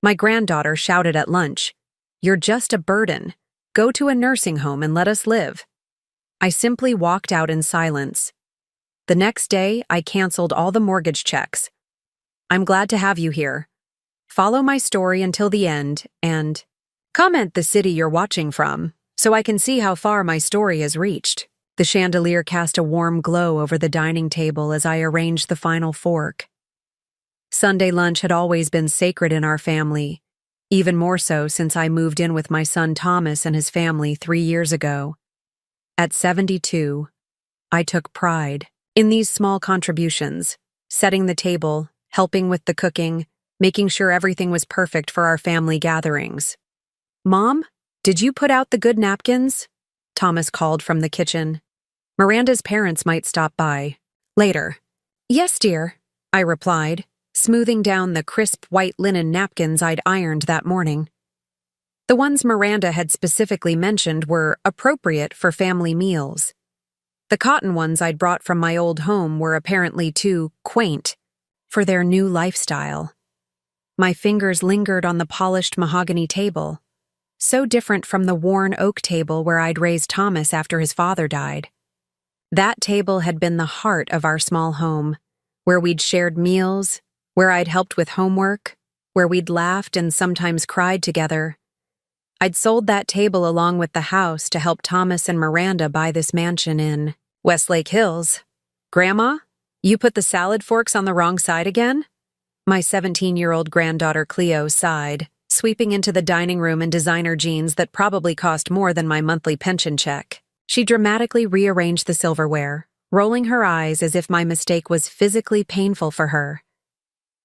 My granddaughter shouted at lunch, "You're just a burden. Go to a nursing home and let us live." I simply walked out in silence. The next day, I canceled all the mortgage checks. I'm glad to have you here. Follow my story until the end and comment the city you're watching from so I can see how far my story has reached. The chandelier cast a warm glow over the dining table as I arranged the final fork. Sunday lunch had always been sacred in our family, even more so since I moved in with my son Thomas and his family 3 years ago. At 72, I took pride in these small contributions, setting the table, helping with the cooking, making sure everything was perfect for our family gatherings. "Mom, did you put out the good napkins?" Thomas called from the kitchen. Miranda's parents might stop by later. "Yes, dear," I replied, smoothing down the crisp white linen napkins I'd ironed that morning. The ones Miranda had specifically mentioned were appropriate for family meals. The cotton ones I'd brought from my old home were apparently too quaint for their new lifestyle. My fingers lingered on the polished mahogany table, so different from the worn oak table where I'd raised Thomas after his father died. That table had been the heart of our small home, where we'd shared meals, where I'd helped with homework, where we'd laughed and sometimes cried together. I'd sold that table along with the house to help Thomas and Miranda buy this mansion in Westlake Hills. "Grandma, you put the salad forks on the wrong side again?" My 17-year-old granddaughter Cleo sighed, sweeping into the dining room in designer jeans that probably cost more than my monthly pension check. She dramatically rearranged the silverware, rolling her eyes as if my mistake was physically painful for her.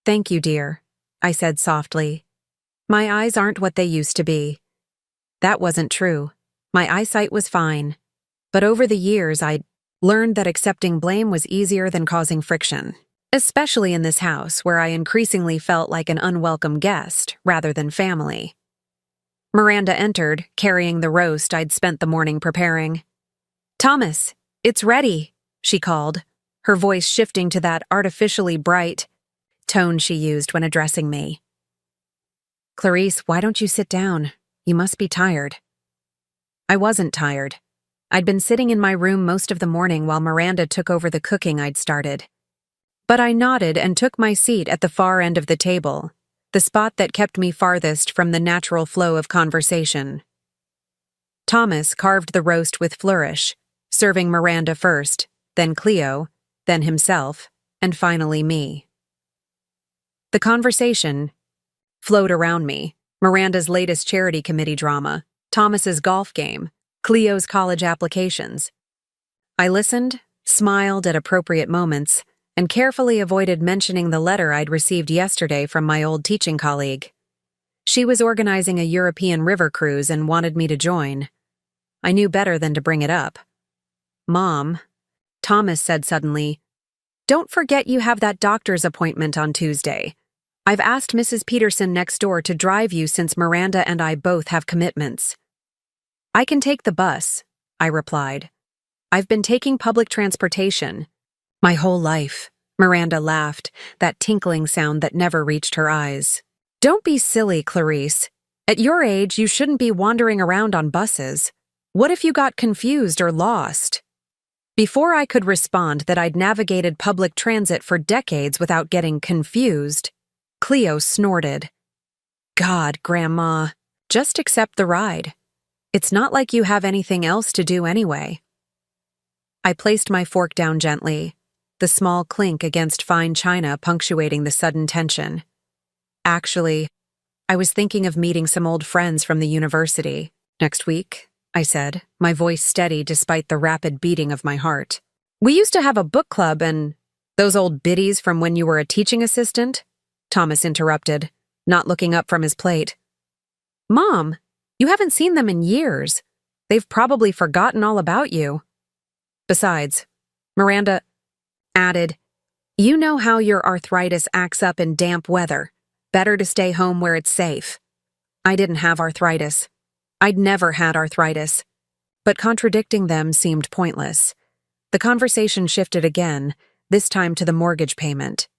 "Thank you, dear," I said softly. "My eyes aren't what they used to be." That wasn't true. My eyesight was fine. But over the years, I'd learned that accepting blame was easier than causing friction, especially in this house where I increasingly felt like an unwelcome guest rather than family. Miranda entered, carrying the roast I'd spent the morning preparing. "Thomas, it's ready," she called, her voice shifting to that artificially bright tone she used when addressing me. "Clarice, why don't you sit down? You must be tired." I wasn't tired. I'd been sitting in my room most of the morning while Miranda took over the cooking I'd started. But I nodded and took my seat at the far end of the table, the spot that kept me farthest from the natural flow of conversation. Thomas carved the roast with flourish, serving Miranda first, then Cleo, then himself, and finally me. The conversation flowed around me: Miranda's latest charity committee drama, Thomas's golf game, Cleo's college applications. I listened, smiled at appropriate moments, and carefully avoided mentioning the letter I'd received yesterday from my old teaching colleague. She was organizing a European river cruise and wanted me to join. I knew better than to bring it up. "Mom," Thomas said suddenly, "don't forget you have that doctor's appointment on Tuesday. I've asked Mrs. Peterson next door to drive you since Miranda and I both have commitments." "I can take the bus," I replied. "I've been taking public transportation my whole life." Miranda laughed, that tinkling sound that never reached her eyes. "Don't be silly, Clarice. At your age, you shouldn't be wandering around on buses. What if you got confused or lost?" Before I could respond that I'd navigated public transit for decades without getting confused, Cleo snorted. "God, Grandma, just accept the ride. It's not like you have anything else to do anyway." I placed my fork down gently, the small clink against fine china punctuating the sudden tension. "Actually, I was thinking of meeting some old friends from the university next week," I said, my voice steady despite the rapid beating of my heart. "We used to have a book club and—" "Those old biddies from when you were a teaching assistant?" Thomas interrupted, not looking up from his plate. "Mom, you haven't seen them in years. They've probably forgotten all about you." Besides, Miranda added, "You know how your arthritis acts up in damp weather. Better to stay home where it's safe." I didn't have arthritis. I'd never had arthritis. But contradicting them seemed pointless. The conversation shifted again, this time to the mortgage payment.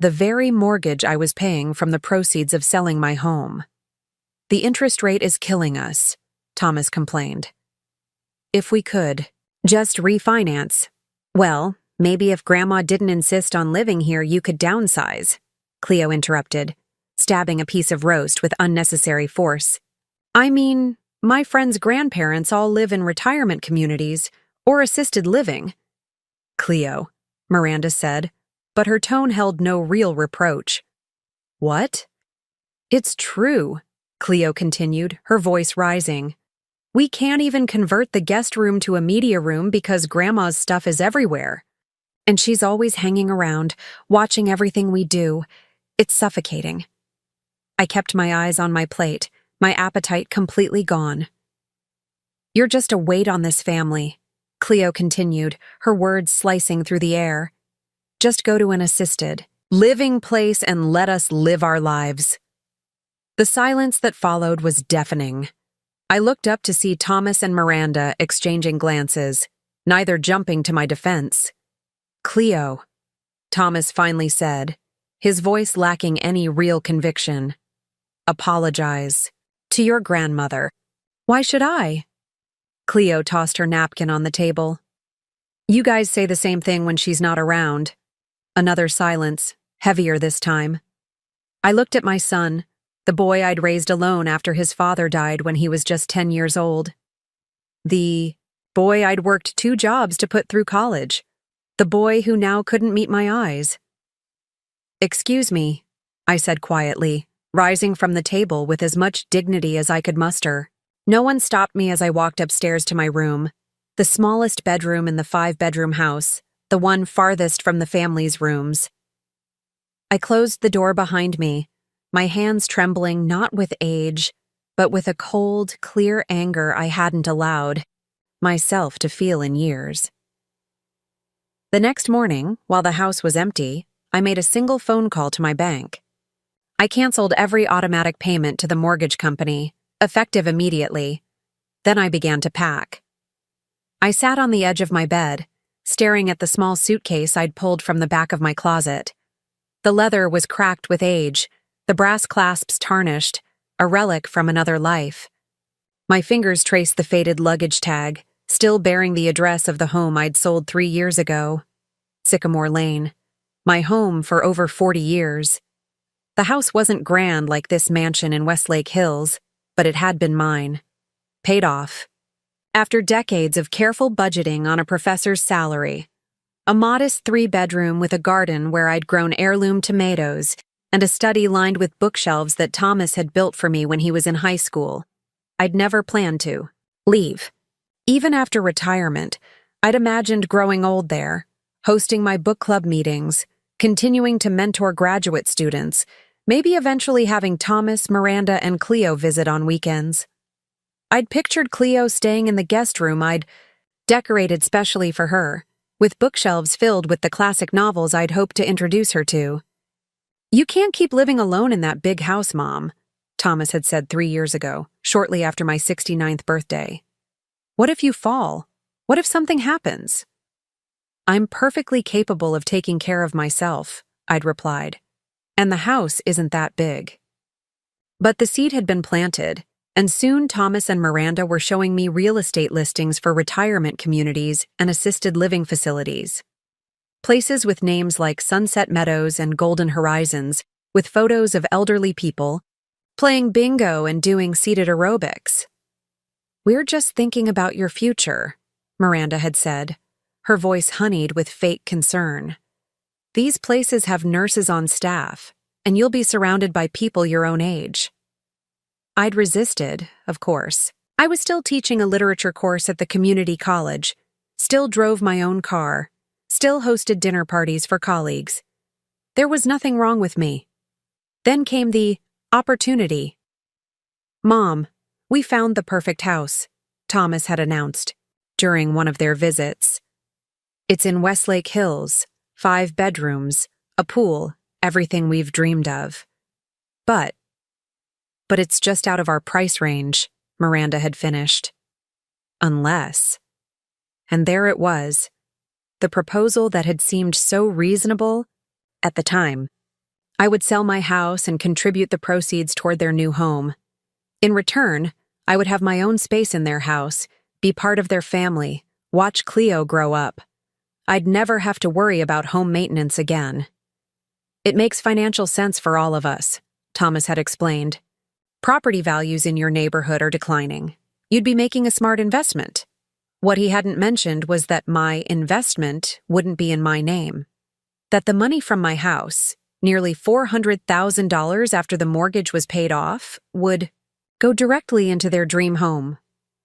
The very mortgage I was paying from the proceeds of selling my home. The interest rate is killing us, Thomas complained. If we could just refinance. Well, maybe if Grandma didn't insist on living here, you could downsize, Cleo interrupted, stabbing a piece of roast with unnecessary force. I mean, my friends' grandparents all live in retirement communities or assisted living. Cleo, Miranda said, but her tone held no real reproach. What? It's true, Cleo continued, her voice rising. We can't even convert the guest room to a media room because Grandma's stuff is everywhere. And she's always hanging around, watching everything we do. It's suffocating. I kept my eyes on my plate, my appetite completely gone. You're just a weight on this family, Cleo continued, her words slicing through the air. Just go to an assisted living place and let us live our lives. The silence that followed was deafening. I looked up to see Thomas and Miranda exchanging glances, neither jumping to my defense. Cleo, Thomas finally said, his voice lacking any real conviction. Apologize. To your grandmother. Why should I? Cleo tossed her napkin on the table. You guys say the same thing when she's not around. Another silence, heavier this time. I looked at my son, the boy I'd raised alone after his father died when he was just 10 years old. The boy I'd worked 2 jobs to put through college. The boy who now couldn't meet my eyes. Excuse me, I said quietly, rising from the table with as much dignity as I could muster. No one stopped me as I walked upstairs to my room, the smallest bedroom in the 5-bedroom house, the one farthest from the family's rooms. I closed the door behind me, my hands trembling not with age, but with a cold, clear anger I hadn't allowed myself to feel in years. The next morning, while the house was empty, I made a single phone call to my bank. I canceled every automatic payment to the mortgage company, effective immediately. Then I began to pack. I sat on the edge of my bed, staring at the small suitcase I'd pulled from the back of my closet. The leather was cracked with age, the brass clasps tarnished, a relic from another life. My fingers traced the faded luggage tag, still bearing the address of the home I'd sold 3 years ago. Sycamore Lane. My home for over 40 years. The house wasn't grand like this mansion in Westlake Hills, but it had been mine. Paid off. After decades of careful budgeting on a professor's salary, a modest 3-bedroom with a garden where I'd grown heirloom tomatoes and a study lined with bookshelves that Thomas had built for me when he was in high school, I'd never planned to leave. Even after retirement, I'd imagined growing old there, hosting my book club meetings, continuing to mentor graduate students, maybe eventually having Thomas, Miranda, and Cleo visit on weekends. I'd pictured Cleo staying in the guest room I'd decorated specially for her, with bookshelves filled with the classic novels I'd hoped to introduce her to. You can't keep living alone in that big house, Mom, Thomas had said 3 years ago, shortly after my 69th birthday. What if you fall? What if something happens? I'm perfectly capable of taking care of myself, I'd replied. And the house isn't that big. But the seed had been planted, and soon Thomas and Miranda were showing me real estate listings for retirement communities and assisted living facilities. Places with names like Sunset Meadows and Golden Horizons, with photos of elderly people playing bingo and doing seated aerobics. We're just thinking about your future, Miranda had said, her voice honeyed with fake concern. These places have nurses on staff, and you'll be surrounded by people your own age. I'd resisted, of course. I was still teaching a literature course at the community college, still drove my own car, still hosted dinner parties for colleagues. There was nothing wrong with me. Then came the opportunity. Mom, we found the perfect house, Thomas had announced during one of their visits. It's in Westlake Hills, 5 bedrooms, a pool, everything we've dreamed of. But it's just out of our price range, Miranda had finished. Unless. And there it was, the proposal that had seemed so reasonable at the time. I would sell my house and contribute the proceeds toward their new home. In return, I would have my own space in their house, be part of their family, watch Cleo grow up. I'd never have to worry about home maintenance again. It makes financial sense for all of us, Thomas had explained. Property values in your neighborhood are declining. You'd be making a smart investment. What he hadn't mentioned was that my investment wouldn't be in my name. That the money from my house, nearly $400,000 after the mortgage was paid off, would go directly into their dream home.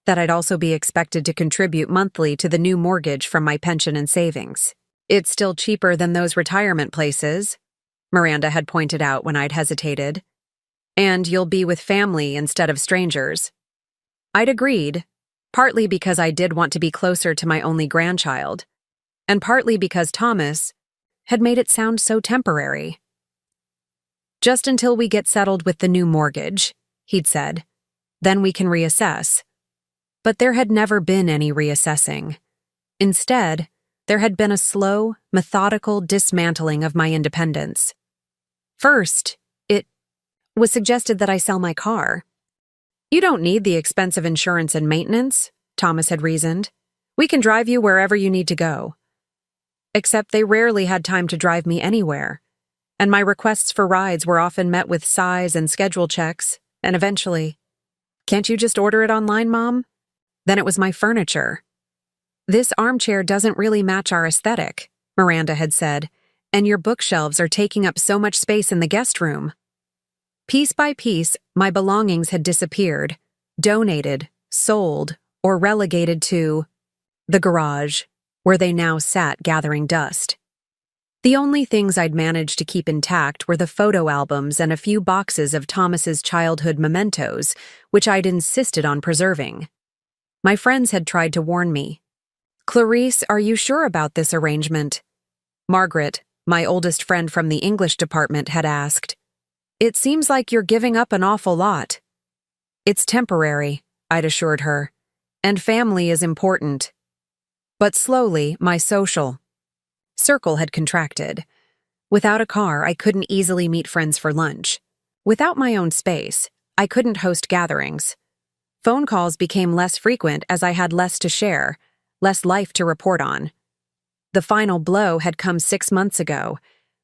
That I'd also be expected to contribute monthly to the new mortgage from my pension and savings. It's still cheaper than those retirement places, Miranda had pointed out when I'd hesitated. And you'll be with family instead of strangers. I'd agreed, partly because I did want to be closer to my only grandchild, and partly because Thomas had made it sound so temporary. Just until we get settled with the new mortgage, he'd said. Then we can reassess. But there had never been any reassessing. Instead, there had been a slow, methodical dismantling of my independence. First, it was suggested that I sell my car. You don't need the expensive insurance and maintenance, Thomas had reasoned. We can drive you wherever you need to go. Except they rarely had time to drive me anywhere, and my requests for rides were often met with size and schedule checks, and eventually, "Can't you just order it online, Mom?" Then it was my furniture. "This armchair doesn't really match our aesthetic," Miranda had said, "and your bookshelves are taking up so much space in the guest room." Piece by piece, my belongings had disappeared, donated, sold, or relegated to the garage, where they now sat gathering dust. The only things I'd managed to keep intact were the photo albums and a few boxes of Thomas's childhood mementos, which I'd insisted on preserving. My friends had tried to warn me. "Clarice, are you sure about this arrangement?" Margaret, my oldest friend from the English department, had asked. "It seems like you're giving up an awful lot." "It's temporary," I'd assured her, "and family is important." But slowly, my social circle had contracted. Without a car, I couldn't easily meet friends for lunch. Without my own space, I couldn't host gatherings. Phone calls became less frequent as I had less to share, less life to report on. The final blow had come 6 months ago,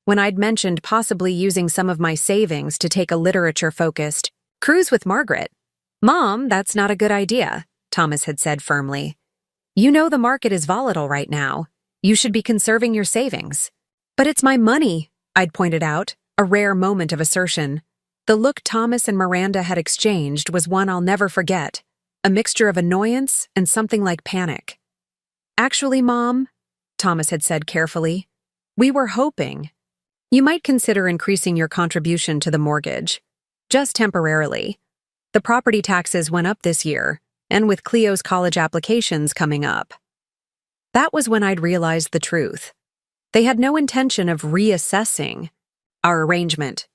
when I'd mentioned possibly using some of my savings to take a literature-focused cruise with Margaret. "Mom, that's not a good idea," Thomas had said firmly. "You know the market is volatile right now. You should be conserving your savings." "But it's my money," I'd pointed out, a rare moment of assertion. The look Thomas and Miranda had exchanged was one I'll never forget, a mixture of annoyance and something like panic. "Actually, Mom," Thomas had said carefully, "we were hoping you might consider increasing your contribution to the mortgage, just temporarily. The property taxes went up this year, and with Cleo's college applications coming up." That was when I'd realized the truth. They had no intention of reassessing our arrangement.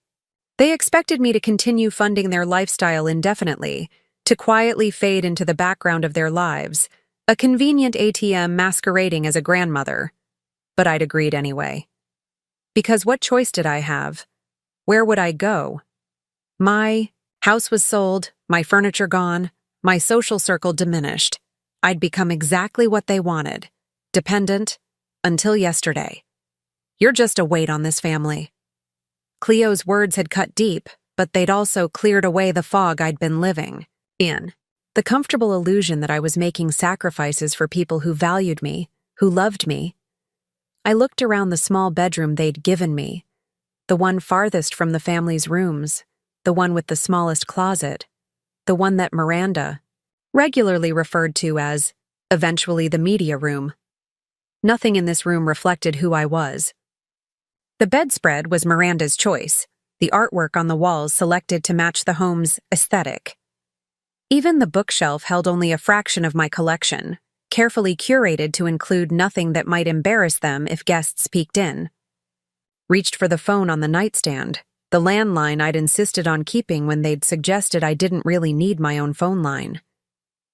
They expected me to continue funding their lifestyle indefinitely, to quietly fade into the background of their lives, a convenient ATM masquerading as a grandmother. But I'd agreed anyway. Because what choice did I have? Where would I go? My house was sold, my furniture gone, my social circle diminished. I'd become exactly what they wanted, dependent, until yesterday. "You're just a weight on this family." Cleo's words had cut deep, but they'd also cleared away the fog I'd been living in. The comfortable illusion that I was making sacrifices for people who valued me, who loved me. I looked around the small bedroom they'd given me, the one farthest from the family's rooms, the one with the smallest closet, the one that Miranda regularly referred to as, eventually, the media room. Nothing in this room reflected who I was. The bedspread was Miranda's choice, the artwork on the walls selected to match the home's aesthetic. Even the bookshelf held only a fraction of my collection, carefully curated to include nothing that might embarrass them if guests peeked in. Reached for the phone on the nightstand, the landline I'd insisted on keeping when they'd suggested I didn't really need my own phone line.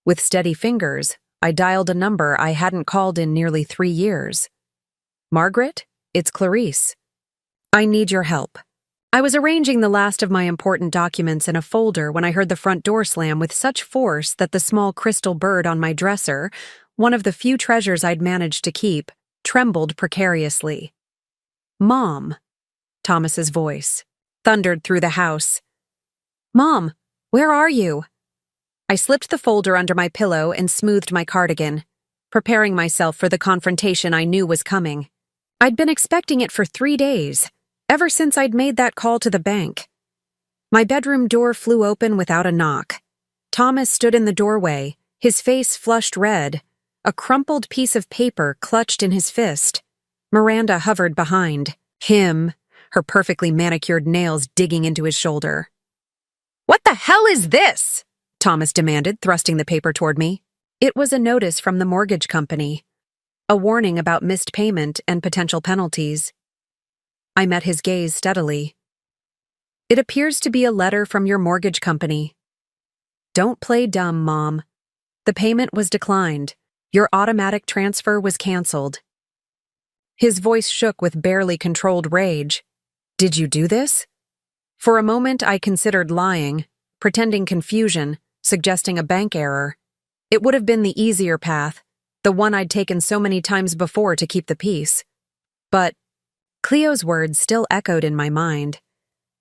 With steady fingers, I dialed a number I hadn't called in nearly 3 years. "Margaret, it's Clarice. I need your help." I was arranging the last of my important documents in a folder when I heard the front door slam with such force that the small crystal bird on my dresser, one of the few treasures I'd managed to keep, trembled precariously. "Mom," Thomas's voice thundered through the house. "Mom, where are you?" I slipped the folder under my pillow and smoothed my cardigan, preparing myself for the confrontation I knew was coming. I'd been expecting it for 3 days, ever since I'd made that call to the bank. My bedroom door flew open without a knock. Thomas stood in the doorway, his face flushed red, a crumpled piece of paper clutched in his fist. Miranda hovered behind him, her perfectly manicured nails digging into his shoulder. "What the hell is this?" Thomas demanded, thrusting the paper toward me. It was a notice from the mortgage company, a warning about missed payment and potential penalties. I met his gaze steadily. "It appears to be a letter from your mortgage company. Don't play dumb, Mom. The payment was declined. Your automatic transfer was canceled." His voice shook with barely controlled rage. "Did you do this?" For a moment I considered lying, pretending confusion, suggesting a bank error. It would have been the easier path, the one I'd taken so many times before to keep the peace. But Cleo's words still echoed in my mind.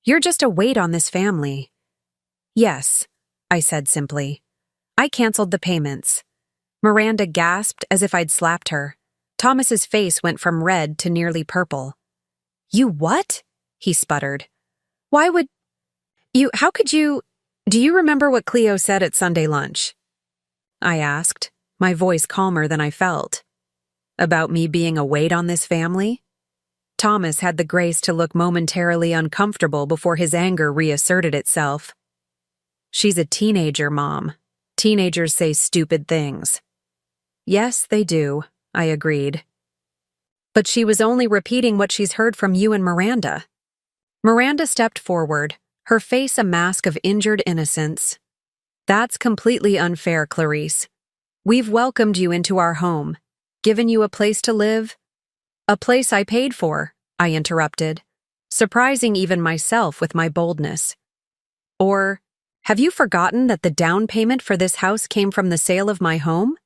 "You're just a weight on this family." "Yes," I said simply. "I canceled the payments." Miranda gasped as if I'd slapped her. Thomas's face went from red to nearly purple. "You what?" he sputtered. "Why would you, how could you, do you remember what Cleo said at Sunday lunch?" I asked, my voice calmer than I felt. "About me being a weight on this family?" Thomas had the grace to look momentarily uncomfortable before his anger reasserted itself. "She's a teenager, Mom. Teenagers say stupid things." "Yes, they do," I agreed. "But she was only repeating what she's heard from you and Miranda." Miranda stepped forward, her face a mask of injured innocence. "That's completely unfair, Clarice. We've welcomed you into our home, given you a place to live." "A place I paid for," I interrupted, surprising even myself with my boldness. "Or, have you forgotten that the down payment for this house came from the sale of my home?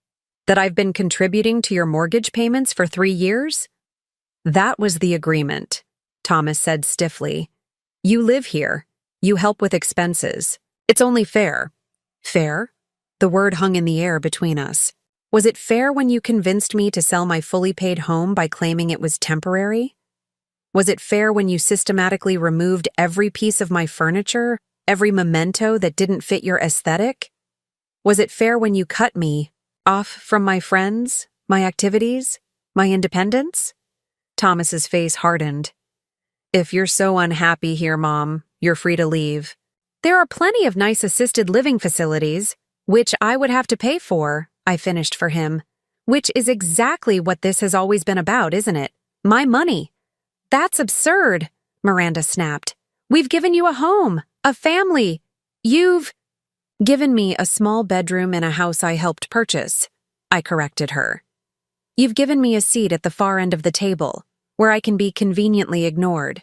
That I've been contributing to your mortgage payments for 3 years?" "That was the agreement," Thomas said stiffly. "You live here. You help with expenses. It's only fair." "Fair?" The word hung in the air between us. Was it fair when you convinced me to sell my fully paid home by claiming it was temporary? Was it fair when you systematically removed every piece of my furniture, every memento that didn't fit your aesthetic? Was it fair when you cut me off from my friends, my activities, my independence? Thomas's face hardened. "If you're so unhappy here, Mom, you're free to leave. There are plenty of nice assisted living facilities, which I would have to pay for," I finished for him. "Which is exactly what this has always been about, isn't it? My money." "That's absurd," Miranda snapped. "We've given you a home, a family. You've given me a small bedroom in a house I helped purchase," I corrected her. "You've given me a seat at the far end of the table, where I can be conveniently ignored.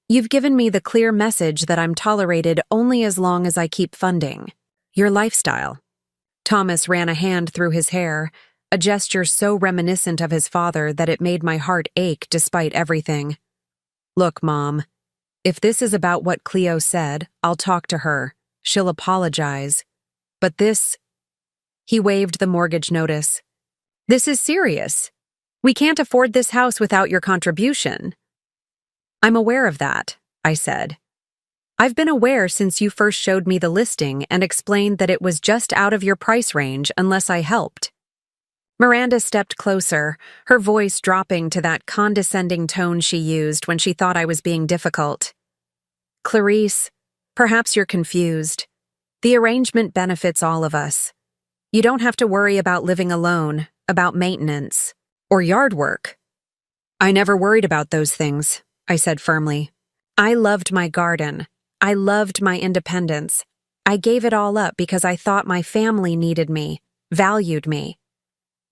You've given me the clear message that I'm tolerated only as long as I keep funding your lifestyle." Thomas ran a hand through his hair, a gesture so reminiscent of his father that it made my heart ache despite everything. "Look, Mom, if this is about what Cleo said, I'll talk to her. She'll apologize. But this..." He waved the mortgage notice. "This is serious. We can't afford this house without your contribution." "I'm aware of that," I said. "I've been aware since you first showed me the listing and explained that it was just out of your price range unless I helped." Miranda stepped closer, her voice dropping to that condescending tone she used when she thought I was being difficult. "Clarice, perhaps you're confused. The arrangement benefits all of us. You don't have to worry about living alone, about maintenance, or yard work." "I never worried about those things," I said firmly. "I loved my garden. I loved my independence. I gave it all up because I thought my family needed me, valued me."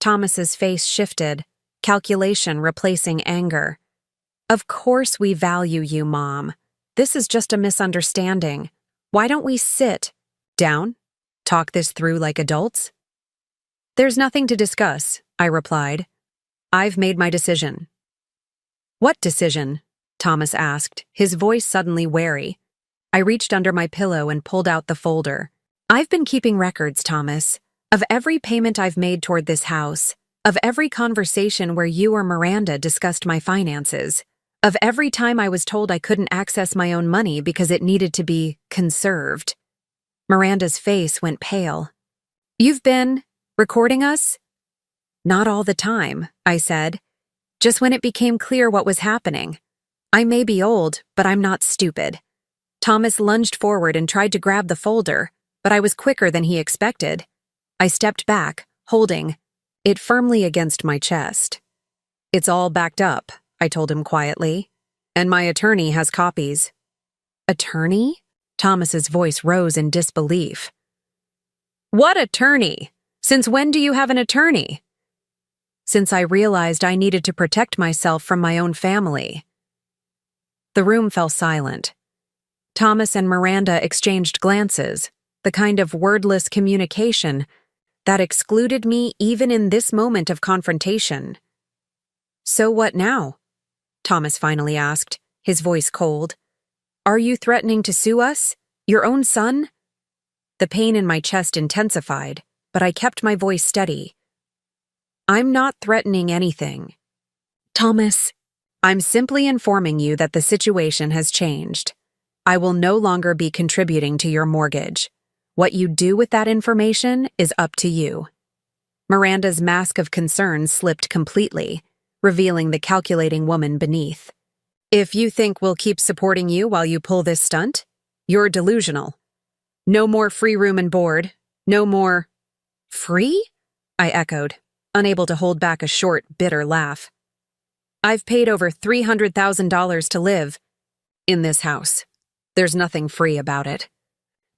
Thomas's face shifted, calculation replacing anger. "Of course we value you, Mom. this is just a misunderstanding. Why don't we sit down? Talk this through like adults? There's nothing to discuss, I replied. I've made my decision. What decision? Thomas asked, his voice suddenly wary. I reached under my pillow and pulled out the folder. I've been keeping records, Thomas, of every payment I've made toward this house, of every conversation where you or Miranda discussed my finances, of every time I was told I couldn't access my own money because it needed to be conserved. Miranda's face went pale. You've been recording us? Not all the time, I said. Just when it became clear what was happening. I may be old, but I'm not stupid. Thomas lunged forward and tried to grab the folder, but I was quicker than he expected. I stepped back, holding it firmly against my chest. It's all backed up, I told him quietly, and my attorney has copies. Attorney? Thomas's voice rose in disbelief. What attorney? Since when do you have an attorney? Since I realized I needed to protect myself from my own family. The room fell silent. Thomas and Miranda exchanged glances, the kind of wordless communication that excluded me even in this moment of confrontation. So what now? Thomas finally asked, his voice cold. Are you threatening to sue us? Your own son? The pain in my chest intensified, but I kept my voice steady. I'm not threatening anything. Thomas, I'm simply informing you that the situation has changed. I will no longer be contributing to your mortgage. What you do with that information is up to you. Miranda's mask of concern slipped completely, revealing the calculating woman beneath. If you think we'll keep supporting you while you pull this stunt, you're delusional. No more free room and board. No more… Free? I echoed, unable to hold back a short, bitter laugh. I've paid over $300,000 to live in this house. There's nothing free about it.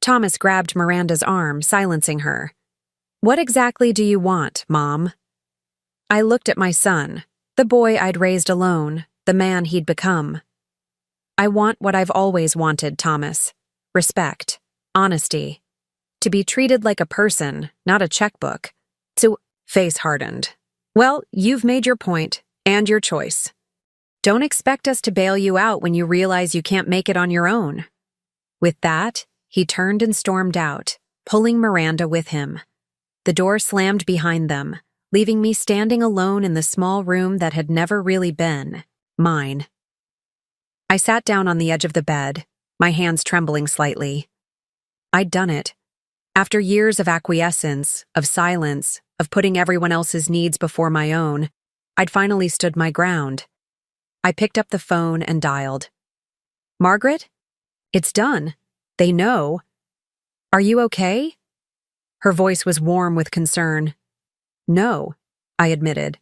Thomas grabbed Miranda's arm, silencing her. What exactly do you want, Mom? I looked at my son, the boy I'd raised alone, the man he'd become. I want what I've always wanted, Thomas. Respect, honesty. To be treated like a person, not a checkbook. Face hardened. Well, you've made your point, and your choice. Don't expect us to bail you out when you realize you can't make it on your own. With that, he turned and stormed out, pulling Miranda with him. The door slammed behind them, leaving me standing alone in the small room that had never really been mine. I sat down on the edge of the bed, my hands trembling slightly. I'd done it. After years of acquiescence, of silence, of putting everyone else's needs before my own, I'd finally stood my ground. I picked up the phone and dialed. Margaret? It's done. They know. Are you okay? Her voice was warm with concern. No, I admitted.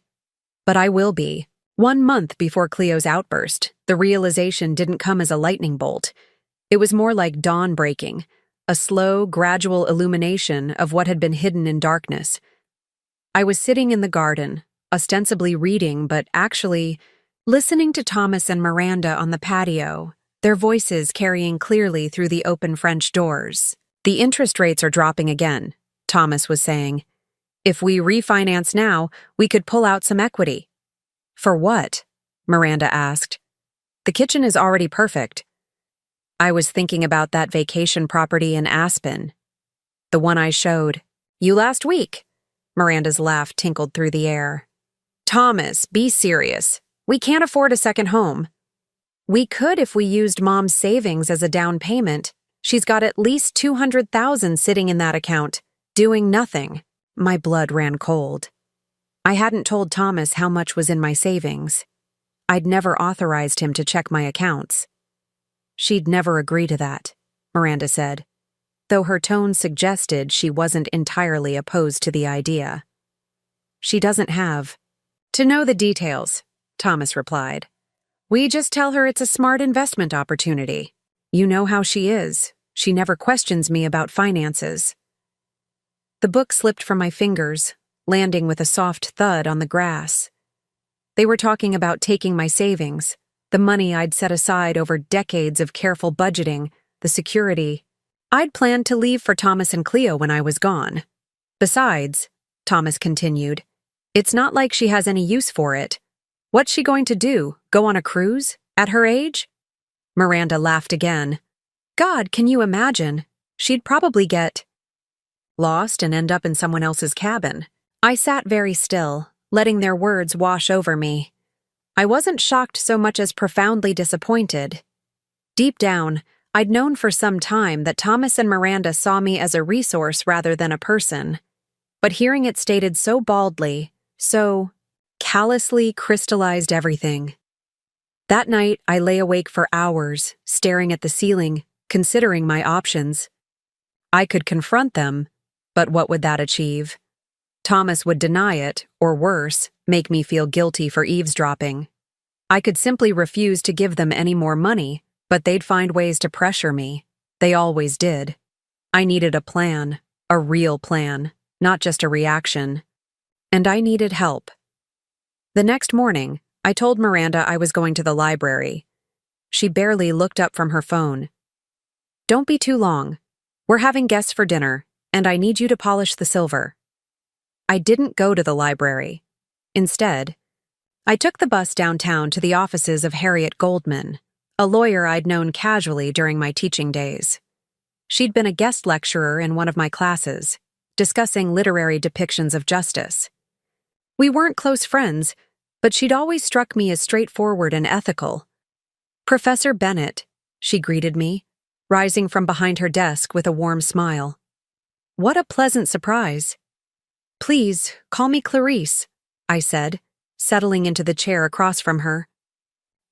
But I will be. 1 month before Cleo's outburst, the realization didn't come as a lightning bolt. It was more like dawn breaking, a slow, gradual illumination of what had been hidden in darkness. I was sitting in the garden, ostensibly reading, but actually listening to Thomas and Miranda on the patio, their voices carrying clearly through the open French doors. The interest rates are dropping again, Thomas was saying. If we refinance now, we could pull out some equity. For what? Miranda asked. The kitchen is already perfect. I was thinking about that vacation property in Aspen. The one I showed you last week. Miranda's laugh tinkled through the air. Thomas, be serious. We can't afford a second home. We could if we used Mom's savings as a down payment. She's got at least $200,000 sitting in that account, doing nothing. My blood ran cold. I hadn't told Thomas how much was in my savings. I'd never authorized him to check my accounts. She'd never agree to that, Miranda said, though her tone suggested she wasn't entirely opposed to the idea. She doesn't have to know the details, Thomas replied. We just tell her it's a smart investment opportunity. You know how she is. She never questions me about finances. The book slipped from my fingers, landing with a soft thud on the grass. They were talking about taking my savings, The money I'd set aside over decades of careful budgeting, the security. I'd planned to leave for Thomas and Cleo when I was gone. Besides, Thomas continued, it's not like she has any use for it. What's she going to do, go on a cruise, at her age? Miranda laughed again. God, can you imagine? She'd probably get lost and end up in someone else's cabin. I sat very still, letting their words wash over me. I wasn't shocked so much as profoundly disappointed. Deep down, I'd known for some time that Thomas and Miranda saw me as a resource rather than a person. But hearing it stated so baldly, so callously crystallized everything. That night, I lay awake for hours, staring at the ceiling, considering my options. I could confront them, but what would that achieve? Thomas would deny it, or worse, make me feel guilty for eavesdropping. I could simply refuse to give them any more money, but they'd find ways to pressure me. They always did. I needed a plan, a real plan, not just a reaction. And I needed help. The next morning, I told Miranda I was going to the library. She barely looked up from her phone. Don't be too long. We're having guests for dinner, and I need you to polish the silver. I didn't go to the library. Instead, I took the bus downtown to the offices of Harriet Goldman, a lawyer I'd known casually during my teaching days. She'd been a guest lecturer in one of my classes, discussing literary depictions of justice. We weren't close friends, but she'd always struck me as straightforward and ethical. Professor Bennett, she greeted me, rising from behind her desk with a warm smile. What a pleasant surprise. Please, call me Clarice, I said, settling into the chair across from her.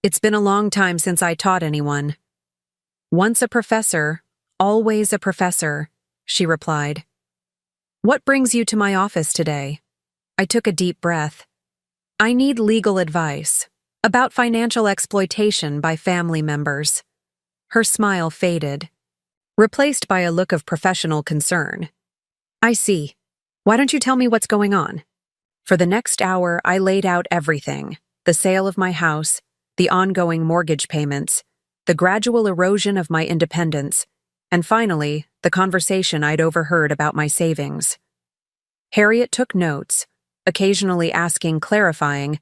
It's been a long time since I taught anyone. Once a professor, always a professor, she replied. What brings you to my office today? I took a deep breath. I need legal advice about financial exploitation by family members. Her smile faded, replaced by a look of professional concern. I see. Why don't you tell me what's going on? For the next hour, I laid out everything: the sale of my house, the ongoing mortgage payments, the gradual erosion of my independence, and finally, the conversation I'd overheard about my savings. Harriet took notes, occasionally asking clarifying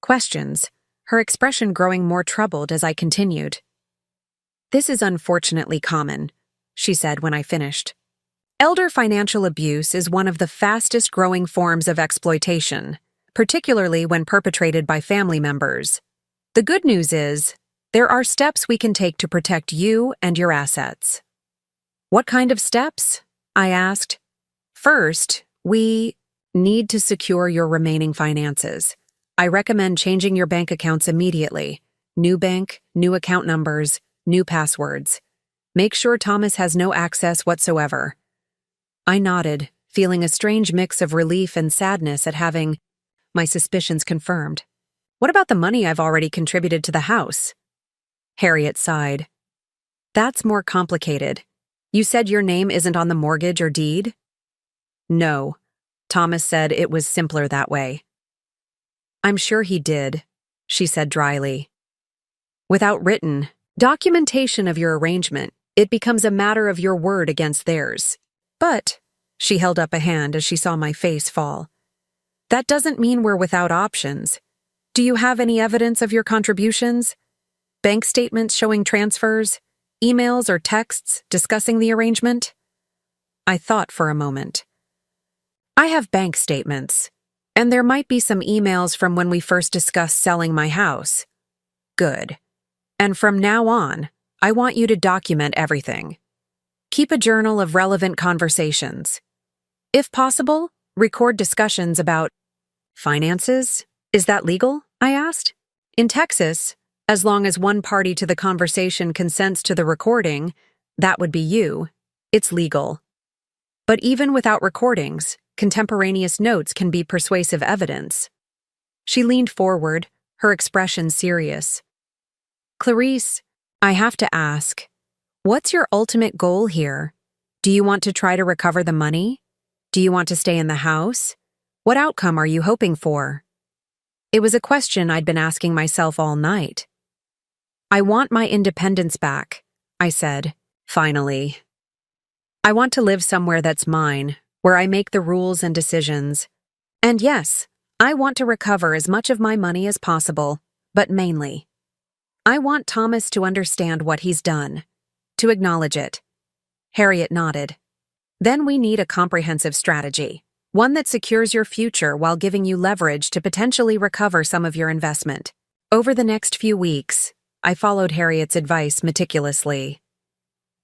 questions, her expression growing more troubled as I continued. This is unfortunately common, she said when I finished. Elder financial abuse is one of the fastest-growing forms of exploitation, particularly when perpetrated by family members. The good news is, there are steps we can take to protect you and your assets. What kind of steps? I asked. First, we need to secure your remaining finances. I recommend changing your bank accounts immediately. New bank, new account numbers, new passwords. Make sure Thomas has no access whatsoever. I nodded, feeling a strange mix of relief and sadness at having my suspicions confirmed. What about the money I've already contributed to the house? Harriet sighed. That's more complicated. You said your name isn't on the mortgage or deed? No. Thomas said it was simpler that way. I'm sure he did, she said dryly. Without written documentation of your arrangement, it becomes a matter of your word against theirs. But, she held up a hand as she saw my face fall. That doesn't mean we're without options. Do you have any evidence of your contributions? Bank statements showing transfers? Emails or texts discussing the arrangement? I thought for a moment. I have bank statements, and there might be some emails from when we first discussed selling my house. Good. And from now on, I want you to document everything. Keep a journal of relevant conversations. If possible, record discussions about finances. Is that legal? I asked. In Texas, as long as one party to the conversation consents to the recording, that would be you, it's legal. But even without recordings, contemporaneous notes can be persuasive evidence. She leaned forward, her expression serious. Clarice, I have to ask, what's your ultimate goal here? Do you want to try to recover the money? Do you want to stay in the house? What outcome are you hoping for? It was a question I'd been asking myself all night. I want my independence back, I said, finally. I want to live somewhere that's mine, where I make the rules and decisions. And yes, I want to recover as much of my money as possible, but mainly, I want Thomas to understand what he's done, to acknowledge it. Harriet nodded. Then we need a comprehensive strategy, one that secures your future while giving you leverage to potentially recover some of your investment. Over the next few weeks, I followed Harriet's advice meticulously.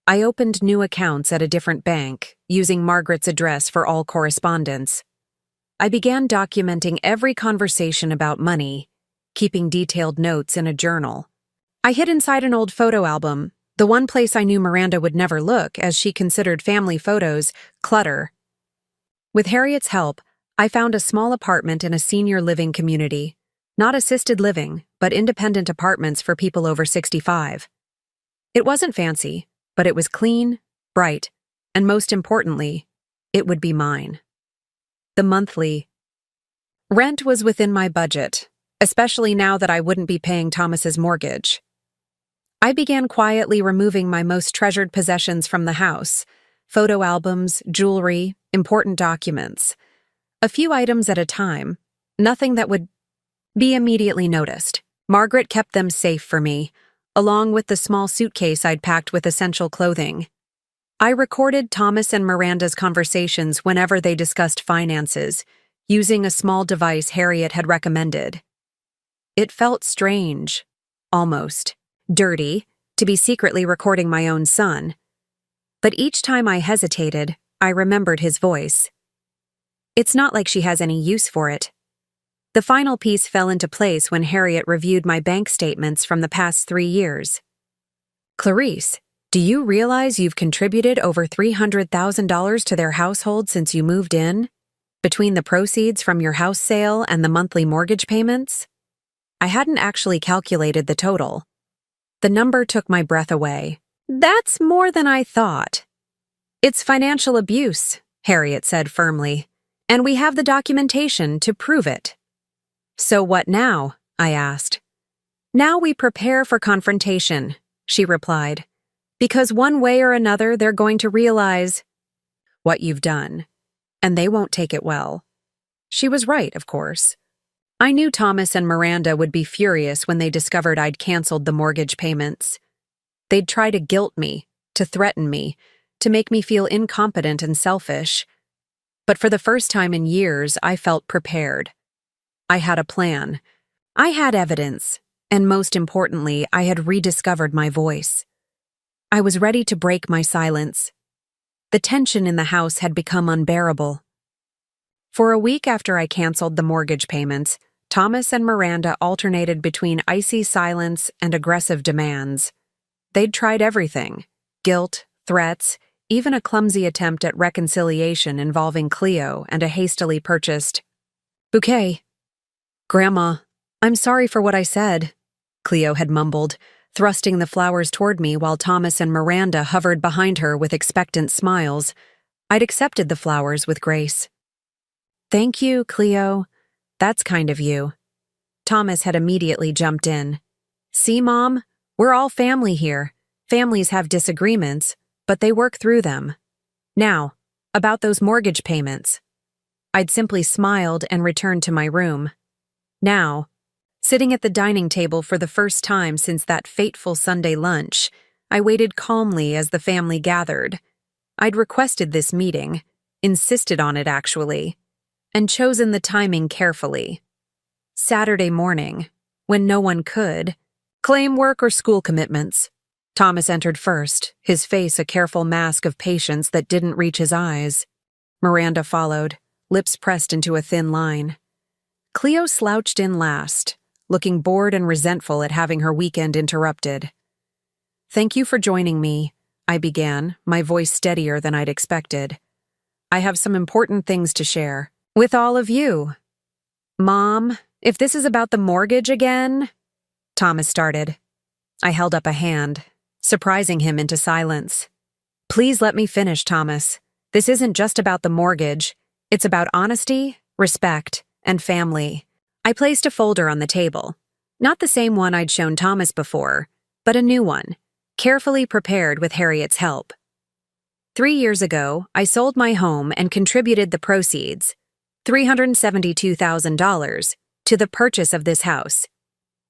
I opened new accounts at a different bank, using Margaret's address for all correspondence. I began documenting every conversation about money, keeping detailed notes in a journal. I hid inside an old photo album, the one place I knew Miranda would never look, as she considered family photos clutter. With Harriet's help, I found a small apartment in a senior living community. Not assisted living, but independent apartments for people over 65. It wasn't fancy, but it was clean, bright, and most importantly, it would be mine. The monthly rent was within my budget, especially now that I wouldn't be paying Thomas's mortgage. I began quietly removing my most treasured possessions from the house: photo albums, jewelry, important documents. A few items at a time, nothing that would be immediately noticed. Margaret kept them safe for me, along with the small suitcase I'd packed with essential clothing. I recorded Thomas and Miranda's conversations whenever they discussed finances, using a small device Harriet had recommended. It felt strange, almost dirty, to be secretly recording my own son. But each time I hesitated, I remembered his voice. It's not like she has any use for it. The final piece fell into place when Harriet reviewed my bank statements from the past 3 years. Clarice, do you realize you've contributed over $300,000 to their household since you moved in? Between the proceeds from your house sale and the monthly mortgage payments? I hadn't actually calculated the total. The number took my breath away. That's more than I thought. It's financial abuse, Harriet said firmly, and we have the documentation to prove it. So what now? I asked. Now we prepare for confrontation, she replied, because one way or another they're going to realize what you've done, and they won't take it well. She was right, of course. I knew Thomas and Miranda would be furious when they discovered I'd canceled the mortgage payments. They'd try to guilt me, to threaten me, to make me feel incompetent and selfish. But for the first time in years, I felt prepared. I had a plan. I had evidence, and most importantly, I had rediscovered my voice. I was ready to break my silence. The tension in the house had become unbearable. For a week after I canceled the mortgage payments, Thomas and Miranda alternated between icy silence and aggressive demands. They'd tried everything: guilt, threats, even a clumsy attempt at reconciliation involving Cleo and a hastily purchased bouquet. "Grandma, I'm sorry for what I said," Cleo had mumbled, thrusting the flowers toward me while Thomas and Miranda hovered behind her with expectant smiles. I'd accepted the flowers with grace. "Thank you, Cleo. That's kind of you." Thomas had immediately jumped in. "See, Mom? We're all family here. Families have disagreements, but they work through them. Now, about those mortgage payments." I'd simply smiled and returned to my room. Now, sitting at the dining table for the first time since that fateful Sunday lunch, I waited calmly as the family gathered. I'd requested this meeting, insisted on it actually, and chosen the timing carefully. Saturday morning, when no one could claim work or school commitments. Thomas entered first, his face a careful mask of patience that didn't reach his eyes. Miranda followed, lips pressed into a thin line. Cleo slouched in last, looking bored and resentful at having her weekend interrupted. "Thank you for joining me," I began, my voice steadier than I'd expected. "I have some important things to share with all of you." "Mom, if this is about the mortgage again," Thomas started. I held up a hand, surprising him into silence. "Please let me finish, Thomas. This isn't just about the mortgage. It's about honesty, respect, and family." I placed a folder on the table. Not the same one I'd shown Thomas before, but a new one, carefully prepared with Harriet's help. 3 years ago, I sold my home and contributed the proceeds, $372,000, to the purchase of this house.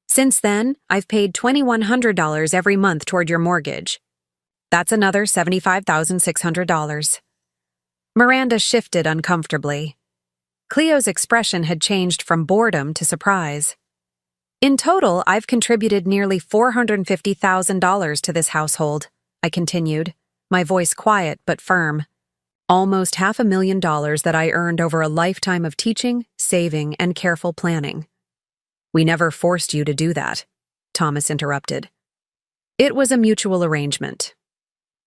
Since then, I've paid $2,100 every month toward your mortgage. That's another $75,600. Miranda shifted uncomfortably. Cleo's expression had changed from boredom to surprise. In total, I've contributed nearly $450,000 to this household, I continued, my voice quiet but firm. Almost $500,000 that I earned over a lifetime of teaching, saving, and careful planning. We never forced you to do that, Thomas interrupted. It was a mutual arrangement.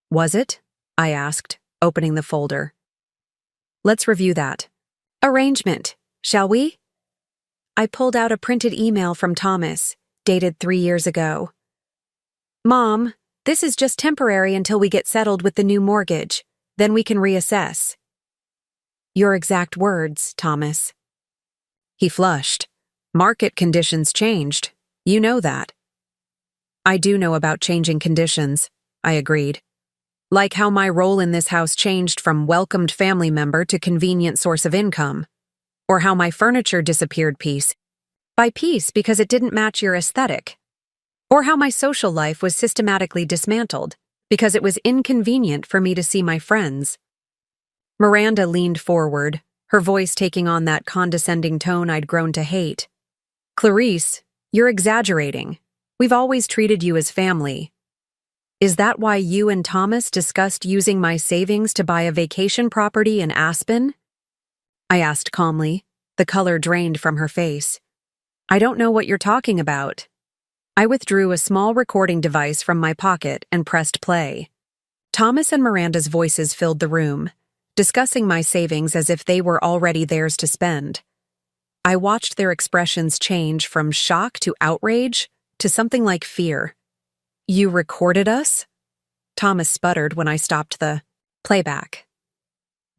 Was it? I asked, opening the folder. Let's review that. Arrangement, shall we? I pulled out a printed email from Thomas, dated 3 years ago. Mom, this is just temporary until we get settled with the new mortgage. Then we can reassess. Your exact words, Thomas. He flushed. Market conditions changed. You know that. I do know about changing conditions, I agreed. Like how my role in this house changed from welcomed family member to convenient source of income. Or how my furniture disappeared piece by piece because it didn't match your aesthetic. Or how my social life was systematically dismantled because it was inconvenient for me to see my friends. Miranda leaned forward, her voice taking on that condescending tone I'd grown to hate. Clarice, you're exaggerating. We've always treated you as family. Is that why you and Thomas discussed using my savings to buy a vacation property in Aspen? I asked calmly, the color drained from her face. I don't know what you're talking about. I withdrew a small recording device from my pocket and pressed play. Thomas and Miranda's voices filled the room, discussing my savings as if they were already theirs to spend. I watched their expressions change from shock to outrage to something like fear. You recorded us? Thomas sputtered when I stopped the playback.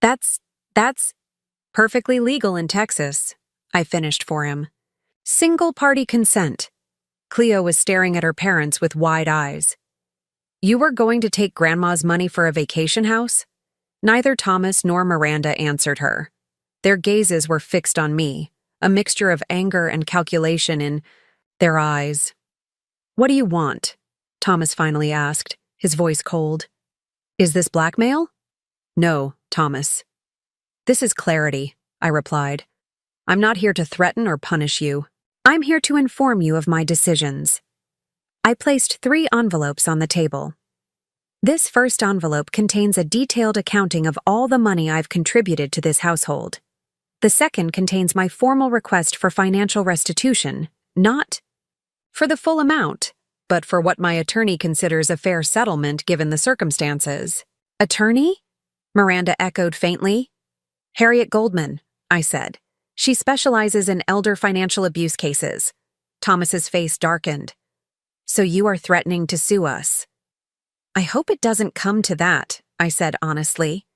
That's perfectly legal in Texas, I finished for him. Single-party consent. Cleo was staring at her parents with wide eyes. You were going to take Grandma's money for a vacation house? Neither Thomas nor Miranda answered her. Their gazes were fixed on me, a mixture of anger and calculation in their eyes. What do you want? Thomas finally asked, his voice cold. Is this blackmail? No, Thomas. This is clarity, I replied. I'm not here to threaten or punish you. I'm here to inform you of my decisions. I placed 3 envelopes on the table. This first envelope contains a detailed accounting of all the money I've contributed to this household. The second contains my formal request for financial restitution, not for the full amount, but for what my attorney considers a fair settlement given the circumstances. Attorney? Miranda echoed faintly. Harriet Goldman, I said. She specializes in elder financial abuse cases. Thomas's face darkened. So you are threatening to sue us? I hope it doesn't come to that, I said honestly.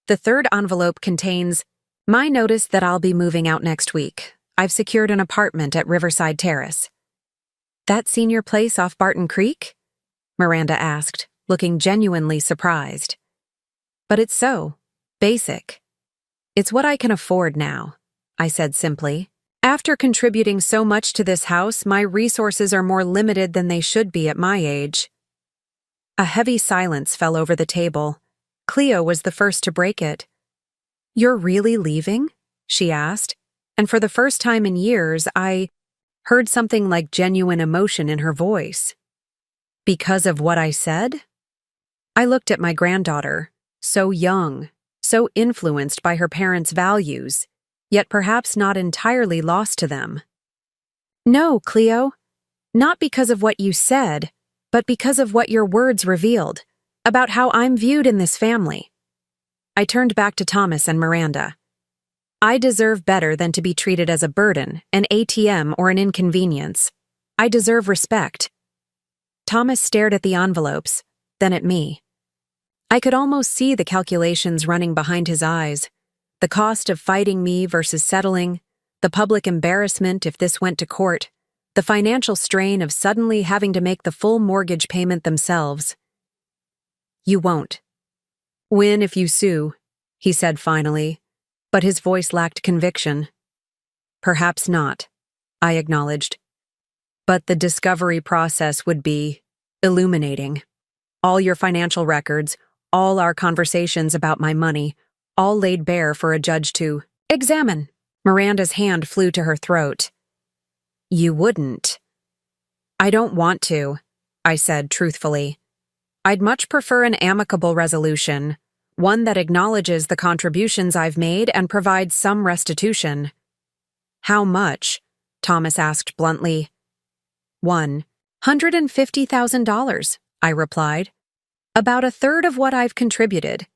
The third envelope contains my notice that I'll be moving out next week. I've secured an apartment at Riverside Terrace. That senior place off Barton Creek? Miranda asked, looking genuinely surprised. But it's so basic. It's what I can afford now, I said simply. After contributing so much to this house, my resources are more limited than they should be at my age. A heavy silence fell over the table. Cleo was the first to break it. You're really leaving? She asked, and for the first time in years, I heard something like genuine emotion in her voice. Because of what I said? I looked at my granddaughter, so young, so influenced by her parents' values, yet perhaps not entirely lost to them. No, Cleo, not because of what you said, but because of what your words revealed, about how I'm viewed in this family. I turned back to Thomas and Miranda. I deserve better than to be treated as a burden, an ATM, or an inconvenience. I deserve respect. Thomas stared at the envelopes, then at me. I could almost see the calculations running behind his eyes. The cost of fighting me versus settling, the public embarrassment if this went to court, the financial strain of suddenly having to make the full mortgage payment themselves. "You won't. Win if you sue," he said finally, but his voice lacked conviction. "Perhaps not," I acknowledged. "But the discovery process would be illuminating. All your financial records, all our conversations about my money, all laid bare for a judge to examine." Miranda's hand flew to her throat. "You wouldn't." "I don't want to," I said truthfully. "I'd much prefer an amicable resolution, one that acknowledges the contributions I've made and provides some restitution." "How much?" Thomas asked bluntly. $150,000, I replied. "About a third of what I've contributed.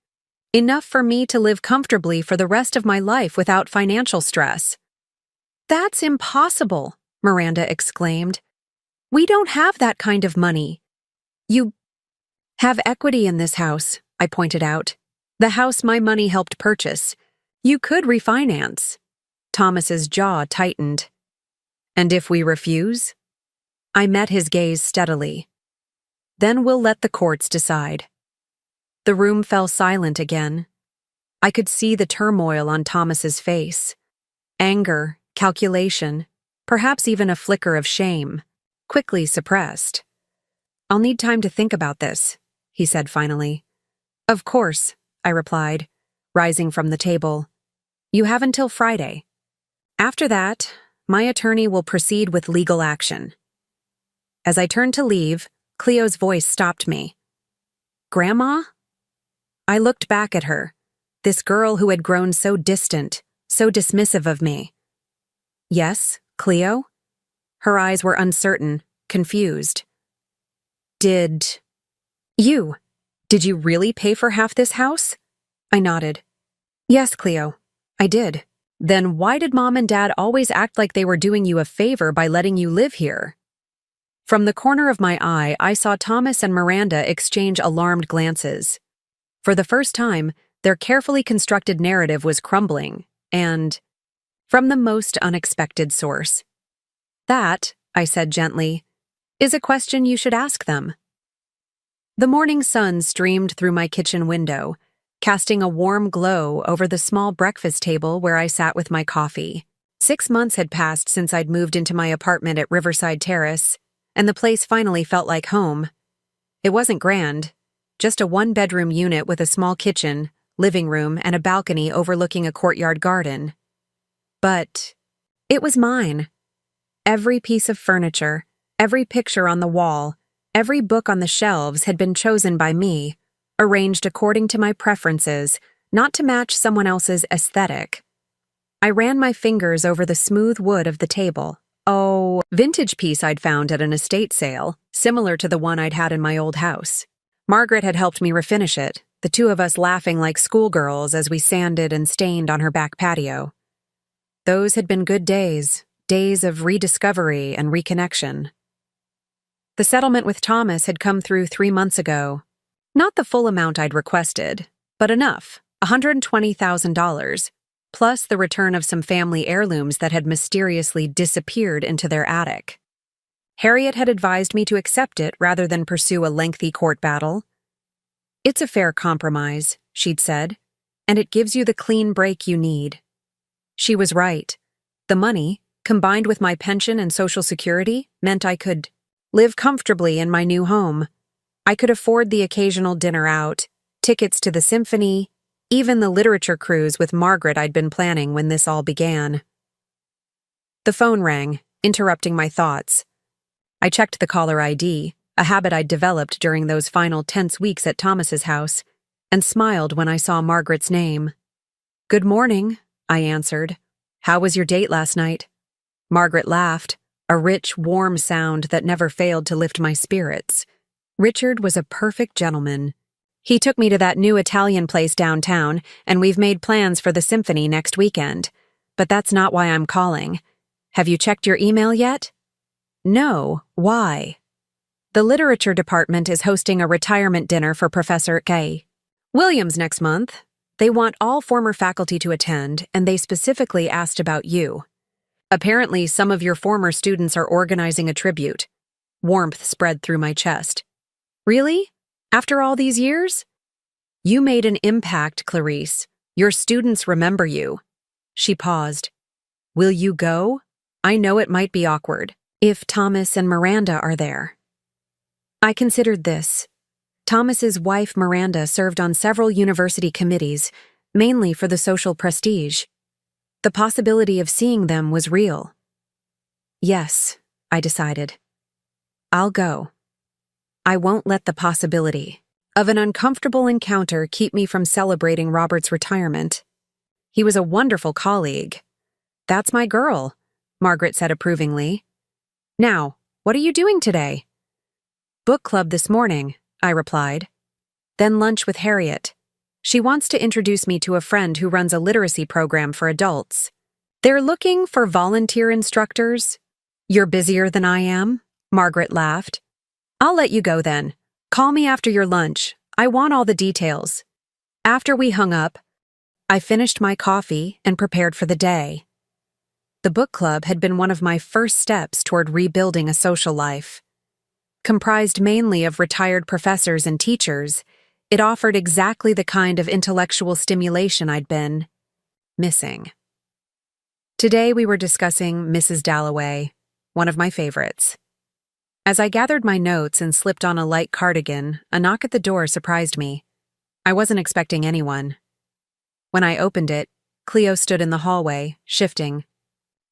Enough for me to live comfortably for the rest of my life without financial stress." "That's impossible," Miranda exclaimed. "We don't have that kind of money." "You have equity in this house," I pointed out. "The house my money helped purchase. You could refinance." Thomas's jaw tightened. "And if we refuse?" I met his gaze steadily. "Then we'll let the courts decide." The room fell silent again. I could see the turmoil on Thomas's face. Anger, calculation, perhaps even a flicker of shame, quickly suppressed. "I'll need time to think about this," he said finally. "Of course," I replied, rising from the table. "You have until Friday. After that, my attorney will proceed with legal action." As I turned to leave, Cleo's voice stopped me. "Grandma?" I looked back at her, this girl who had grown so distant, so dismissive of me. "Yes, Cleo?" Her eyes were uncertain, confused. Did you really pay for half this house?" I nodded. "Yes, Cleo, I did." "Then why did Mom and Dad always act like they were doing you a favor by letting you live here?" From the corner of my eye, I saw Thomas and Miranda exchange alarmed glances. For the first time, their carefully constructed narrative was crumbling, and from the most unexpected source. "That," I said gently, "is a question you should ask them." The morning sun streamed through my kitchen window, casting a warm glow over the small breakfast table where I sat with my coffee. 6 months had passed since I'd moved into my apartment at Riverside Terrace, and the place finally felt like home. It wasn't grand, just a one-bedroom unit with a small kitchen, living room, and a balcony overlooking a courtyard garden. But it was mine. Every piece of furniture, every picture on the wall, every book on the shelves had been chosen by me, arranged according to my preferences, not to match someone else's aesthetic. I ran my fingers over the smooth wood of the table. Oh, vintage piece I'd found at an estate sale, similar to the one I'd had in my old house. Margaret had helped me refinish it, the two of us laughing like schoolgirls as we sanded and stained on her back patio. Those had been good days, days of rediscovery and reconnection. The settlement with Thomas had come through 3 months ago. Not the full amount I'd requested, but enough, $120,000, plus the return of some family heirlooms that had mysteriously disappeared into their attic. Harriet had advised me to accept it rather than pursue a lengthy court battle. "It's a fair compromise," she'd said, "and it gives you the clean break you need." She was right. The money, combined with my pension and Social Security, meant I could live comfortably in my new home. I could afford the occasional dinner out, tickets to the symphony, even the literature cruise with Margaret I'd been planning when this all began. The phone rang, interrupting my thoughts. I checked the caller ID, a habit I'd developed during those final tense weeks at Thomas's house, and smiled when I saw Margaret's name. "Good morning," I answered. "How was your date last night?" Margaret laughed, a rich, warm sound that never failed to lift my spirits. "Richard was a perfect gentleman. He took me to that new Italian place downtown, and we've made plans for the symphony next weekend. But that's not why I'm calling. Have you checked your email yet?" "No, why?" "The literature department is hosting a retirement dinner for Professor K. Williams next month. They want all former faculty to attend, and they specifically asked about you. Apparently, some of your former students are organizing a tribute. Warmth spread through my chest. Really? After all these years? You made an impact, Clarice. Your students remember you. She paused. Will you go? I know it might be awkward. If Thomas and Miranda are there. I considered this. Thomas's wife, Miranda, served on several university committees, mainly for the social prestige. The possibility of seeing them was real. Yes, I decided. I'll go. I won't let the possibility of an uncomfortable encounter keep me from celebrating Robert's retirement. He was a wonderful colleague. That's my girl, Margaret said approvingly. Now, what are you doing today? Book club this morning, I replied. Then lunch with Harriet. She wants to introduce me to a friend who runs a literacy program for adults. They're looking for volunteer instructors. You're busier than I am, Margaret laughed. I'll let you go then. Call me after your lunch. I want all the details. After we hung up, I finished my coffee and prepared for the day. The book club had been one of my first steps toward rebuilding a social life. Comprised mainly of retired professors and teachers, it offered exactly the kind of intellectual stimulation I'd been missing. Today we were discussing Mrs. Dalloway, one of my favorites. As I gathered my notes and slipped on a light cardigan, a knock at the door surprised me. I wasn't expecting anyone. When I opened it, Cleo stood in the hallway, shifting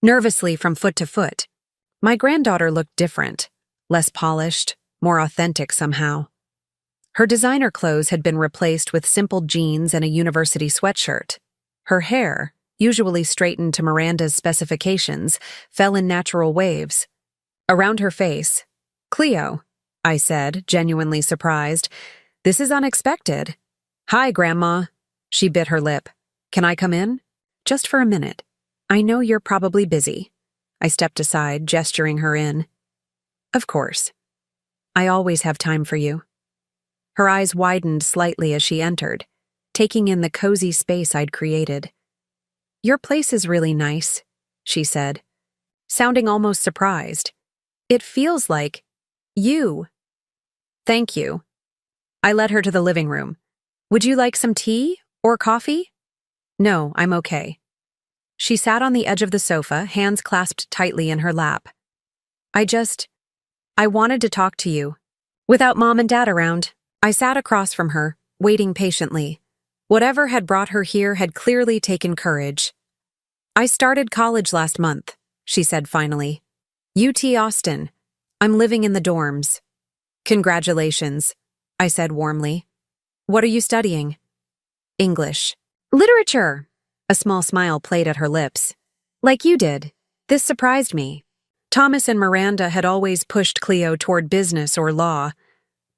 nervously from foot to foot. My granddaughter looked different, less polished, more authentic somehow. Her designer clothes had been replaced with simple jeans and a university sweatshirt. Her hair, usually straightened to Miranda's specifications, fell in natural waves. Around her face, Cleo, I said, genuinely surprised. This is unexpected. Hi, Grandma. She bit her lip. Can I come in? Just for a minute. I know you're probably busy. I stepped aside, gesturing her in. Of course. I always have time for you. Her eyes widened slightly as she entered, taking in the cozy space I'd created. Your place is really nice, she said, sounding almost surprised. It feels like you. Thank you. I led her to the living room. Would you like some tea or coffee? No, I'm okay. She sat on the edge of the sofa, hands clasped tightly in her lap. I wanted to talk to you. Without Mom and Dad around, I sat across from her, waiting patiently. Whatever had brought her here had clearly taken courage. I started college last month, she said finally. UT Austin. I'm living in the dorms. Congratulations, I said warmly. What are you studying? English. Literature. A small smile played at her lips. Like you did. This surprised me. Thomas and Miranda had always pushed Cleo toward business or law,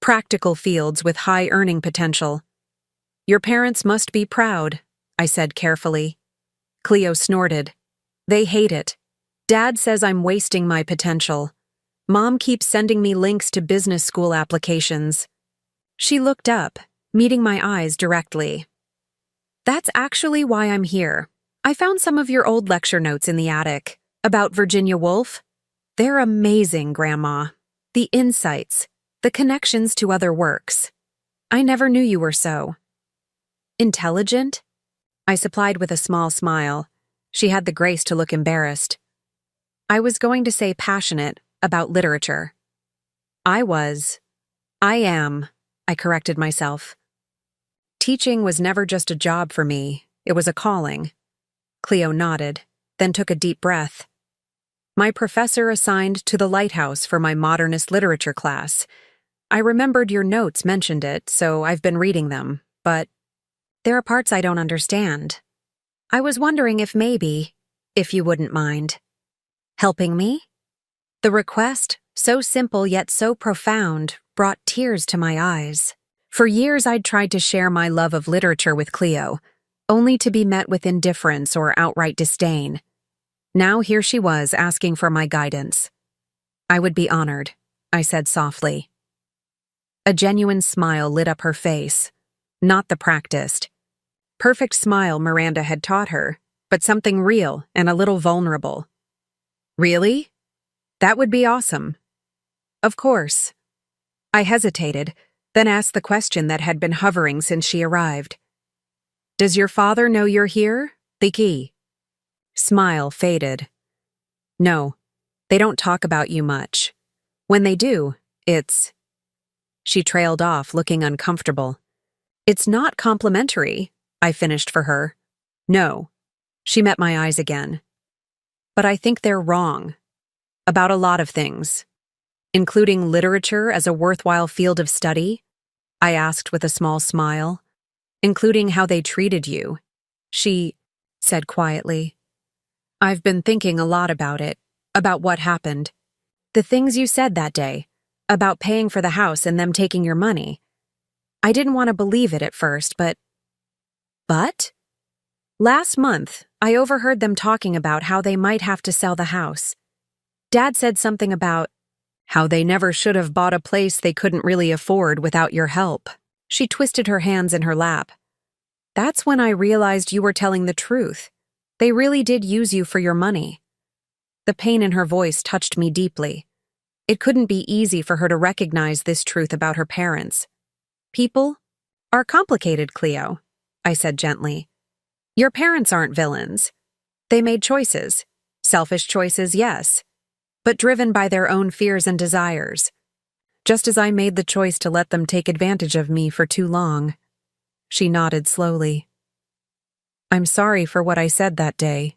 practical fields with high earning potential. Your parents must be proud, I said carefully. Cleo snorted. They hate it. Dad says I'm wasting my potential. Mom keeps sending me links to business school applications. She looked up, meeting my eyes directly. That's actually why I'm here. I found some of your old lecture notes in the attic. About Virginia Woolf. They're amazing, Grandma. The insights, the connections to other works. I never knew you were so intelligent? I supplied with a small smile. She had the grace to look embarrassed. I was going to say passionate about literature. I am, I corrected myself. Teaching was never just a job for me, it was a calling. Cleo nodded, then took a deep breath. My professor assigned to the Lighthouse for my modernist literature class. I remembered your notes mentioned it, so I've been reading them, but there are parts I don't understand. I was wondering if maybe, if you wouldn't mind, helping me? The request, so simple yet so profound, brought tears to my eyes. For years I'd tried to share my love of literature with Cleo, only to be met with indifference or outright disdain. Now here she was asking for my guidance. I would be honored, I said softly. A genuine smile lit up her face, not the practiced. Perfect smile Miranda had taught her, but something real and a little vulnerable. Really? That would be awesome. Of course. I hesitated, then asked the question that had been hovering since she arrived. Does your father know you're here? The key. Smile faded. No, they don't talk about you much. When they do, it's... She trailed off, looking uncomfortable. It's not complimentary, I finished for her. No. She met my eyes again. But I think they're wrong. About a lot of things. Including literature as a worthwhile field of study? I asked with a small smile. Including how they treated you. She said quietly. I've been thinking a lot about it, about what happened. The things you said that day, about paying for the house and them taking your money. I didn't want to believe it at first, but... But? Last month, I overheard them talking about how they might have to sell the house. Dad said something about how they never should have bought a place they couldn't really afford without your help. She twisted her hands in her lap. That's when I realized you were telling the truth. They really did use you for your money. The pain in her voice touched me deeply. It couldn't be easy for her to recognize this truth about her parents. People are complicated, Cleo, I said gently. Your parents aren't villains. They made choices. Selfish choices, yes, but driven by their own fears and desires. Just as I made the choice to let them take advantage of me for too long. She nodded slowly. I'm sorry for what I said that day.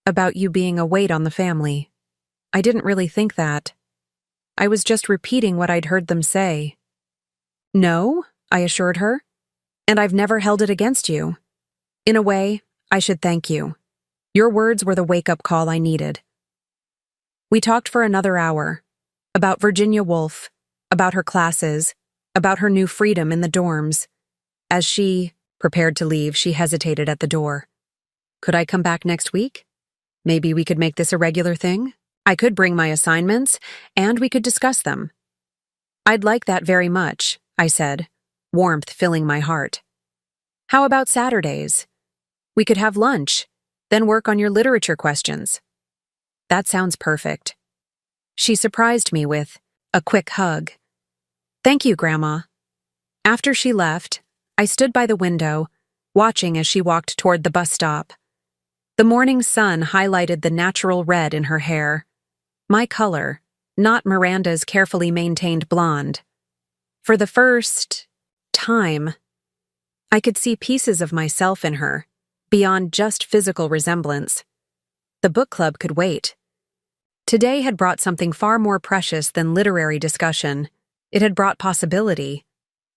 About you being a weight on the family. I didn't really think that. I was just repeating what I'd heard them say. No, I assured her. And I've never held it against you. In a way, I should thank you. Your words were the wake-up call I needed. We talked for another hour. About Virginia Woolf, about her classes, about her new freedom in the dorms. As she prepared to leave, she hesitated at the door. Could I come back next week? Maybe we could make this a regular thing? I could bring my assignments, and we could discuss them. I'd like that very much, I said, warmth filling my heart. How about Saturdays? We could have lunch, then work on your literature questions. That sounds perfect. She surprised me with a quick hug. Thank you, Grandma. After she left, I stood by the window, watching as she walked toward the bus stop. The morning sun highlighted the natural red in her hair. My color, not Miranda's carefully maintained blonde. For the first time, I could see pieces of myself in her, beyond just physical resemblance. The book club could wait. Today had brought something far more precious than literary discussion. It had brought possibility.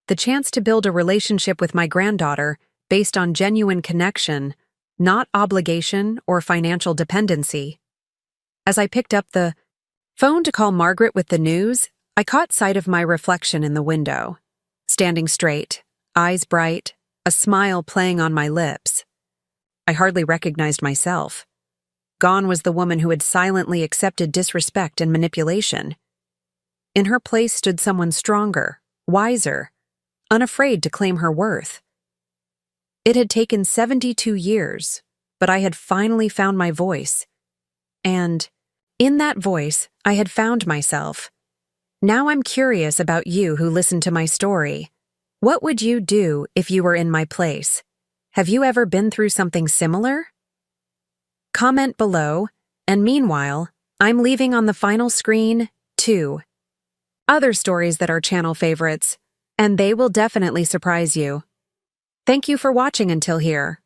The chance to build a relationship with my granddaughter based on genuine connection, not obligation or financial dependency. As I picked up the phone to call Margaret with the news, I caught sight of my reflection in the window. Standing straight, eyes bright, a smile playing on my lips. I hardly recognized myself. Gone was the woman who had silently accepted disrespect and manipulation. In her place stood someone stronger, wiser, unafraid to claim her worth. It had taken 72 years, but I had finally found my voice. And in that voice, I had found myself. Now I'm curious about you who listened to my story. What would you do if you were in my place? Have you ever been through something similar? Comment below, and meanwhile, I'm leaving on the final screen 2 other stories that are channel favorites, and they will definitely surprise you. Thank you for watching until here.